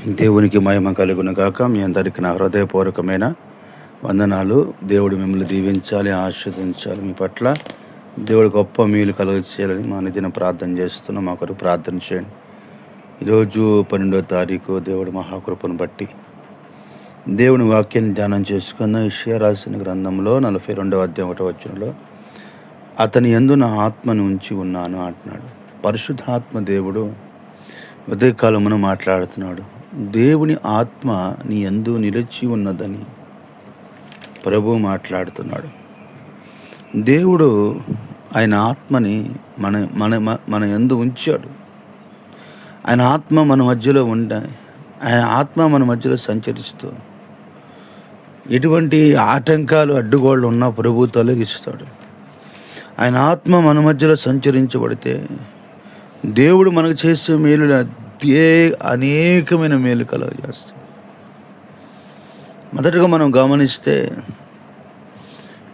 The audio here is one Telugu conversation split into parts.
దేవునికి మహిమ కలుగును గాక. మీ అందరికీ నా హృదయపూర్వకమైన వందనాలు. దేవుడు మిమ్మల్ని దీవించాలి, ఆశీర్వదించాలి. మీ పట్ల దేవుడు గొప్ప మేలు కలుగచేయాలని మా నిధిన ప్రార్థన చేస్తున్నాం. మా కొరకు ప్రార్థన చేయండి. ఈరోజు 12వ తారీఖు దేవుడు మహాకృపను బట్టి దేవుని వాక్యాన్ని ధ్యానం చేసుకున్న యెషయా రాసిన గ్రంథంలో 42వ అధ్యాయం 1వ వచనంలో అతని యందు నా ఆత్మను ఉంచి ఉన్నాను అంటున్నాడు. పరిశుద్ధాత్మ దేవుడు ఉదయకాలమున మాట్లాడుతున్నాడు. దేవుని ఆత్మ నీ యందు నిలిచి ఉన్నదని ప్రభువు మాట్లాడుతున్నాడు. దేవుడు ఆయన ఆత్మని మన మన మన యందు ఉంచాడు. ఆయన ఆత్మ మన మధ్యలో ఆయన ఆత్మ మన మధ్యలో సంచరిస్తూ ఎటువంటి ఆటంకాలు అడ్డుగోళ్ళు ఉన్నా ప్రభువు తొలగిస్తాడు. ఆయన ఆత్మ మన మధ్యలో సంచరించబడితే దేవుడు మనకు చేసే మేలు అనేకమైన మేలు కలుగజేస్తాడు. మొదటగా మనం గమనిస్తే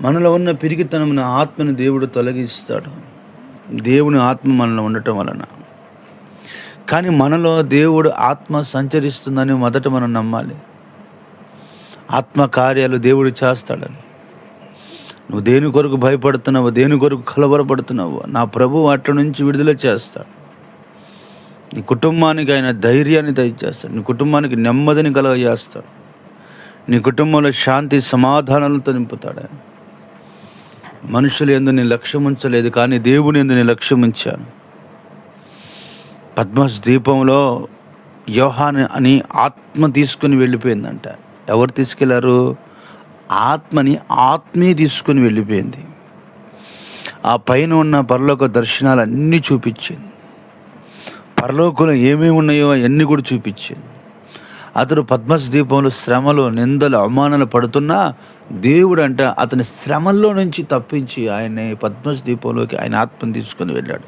మనలో ఉన్న పిరికితనమైన ఆత్మని దేవుడు తొలగిస్తాడు. దేవుని ఆత్మ మనలో ఉండటం వలన. కానీ మనలో దేవుడు ఆత్మ సంచరిస్తుందని మొదట మనం నమ్మాలి. ఆత్మ కార్యాలు దేవుడు చేస్తాడని. నువ్వు దేని కొరకు భయపడుతున్నావు, దేని కొరకు కలవరపడుతున్నావు, నా ప్రభువు అట్ల నుంచి విడుదల చేస్తాడు. నీ కుటుంబానికి ఆయన ధైర్యాన్ని దయచేస్తాడు. నీ కుటుంబానికి నెమ్మదిని కలుగజేస్తాడు. నీ కుటుంబంలో శాంతి సమాధానాలతో నింపుతాడు ఆయన. మనుషులు యందు నీ లక్ష్యం ఉంచలేదు, కానీ దేవుని యందు నీ లక్ష్యం ఉంచాను. పద్మస్ ద్వీపంలో యోహాను అని ఆత్మ తీసుకుని వెళ్ళిపోయిందంట. ఎవరు తీసుకెళ్లారు? ఆత్మని ఆత్మే తీసుకుని వెళ్ళిపోయింది. ఆ పైన ఉన్న పరలోక దర్శనాలు అన్నీ చూపించింది. పరలోకంలో ఏమేమి ఉన్నాయో అవన్నీ కూడా చూపించింది. అతడు పద్మస్ ద్వీపంలో శ్రమలు, నిందలు, అవమానాలు పడుతున్నా దేవుడు అంట అతని శ్రమల్లో నుంచి తప్పించి ఆయన్ని పద్మస్ ద్వీపంలోకి ఆయన ఆత్మను తీసుకొని వెళ్ళాడు.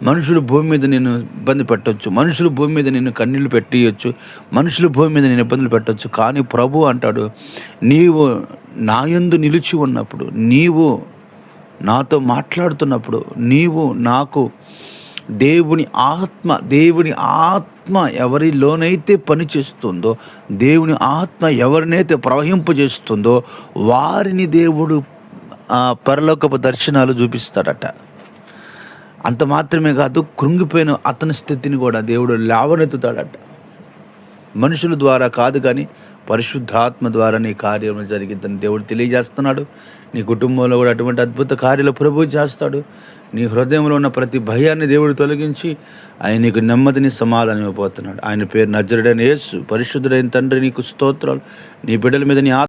మనుషులు భూమి మీద నిన్ను ఇబ్బంది పెట్టవచ్చు, మనుషులు భూమి మీద నిన్ను కన్నీళ్లు పెట్టియచ్చు, మనుషులు భూమి మీద నేను ఇబ్బందులు పెట్టవచ్చు, కానీ ప్రభు అంటాడు, నీవు నా యందు నిలిచి ఉన్నప్పుడు, నీవు నాతో మాట్లాడుతున్నప్పుడు, నీవు నాకు దేవుని ఆత్మ ఎవరిలోనైతే పనిచేస్తుందో, దేవుని ఆత్మ ఎవరినైతే ప్రవహింపజేస్తుందో వారిని దేవుడు పరలోకపు దర్శనాలు చూపిస్తాడట. అంత మాత్రమే కాదు, కృంగిపోయిన అతని స్థితిని కూడా దేవుడు లేవనెత్తుతాడట. మనుషుల ద్వారా కాదు, కానీ పరిశుద్ధాత్మ ద్వారా నీ కార్యం జరిగిద్దని దేవుడు తెలియజేస్తున్నాడు. నీ కుటుంబంలో కూడా అటువంటి అద్భుత కార్యాలు ప్రభువు చేస్తాడు. నీ హృదయంలో ఉన్న ప్రతి భయాన్ని దేవుడు తొలగించి ఆయన నీకు నెమ్మదిని సమాధానం ఇవ్వబోతున్నాడు. ఆయన పేరు నజరుడైన యేసు. పరిశుద్ధుడైన తండ్రి, నీకు స్తోత్రాలు. నీ బిడ్డల మీద నీ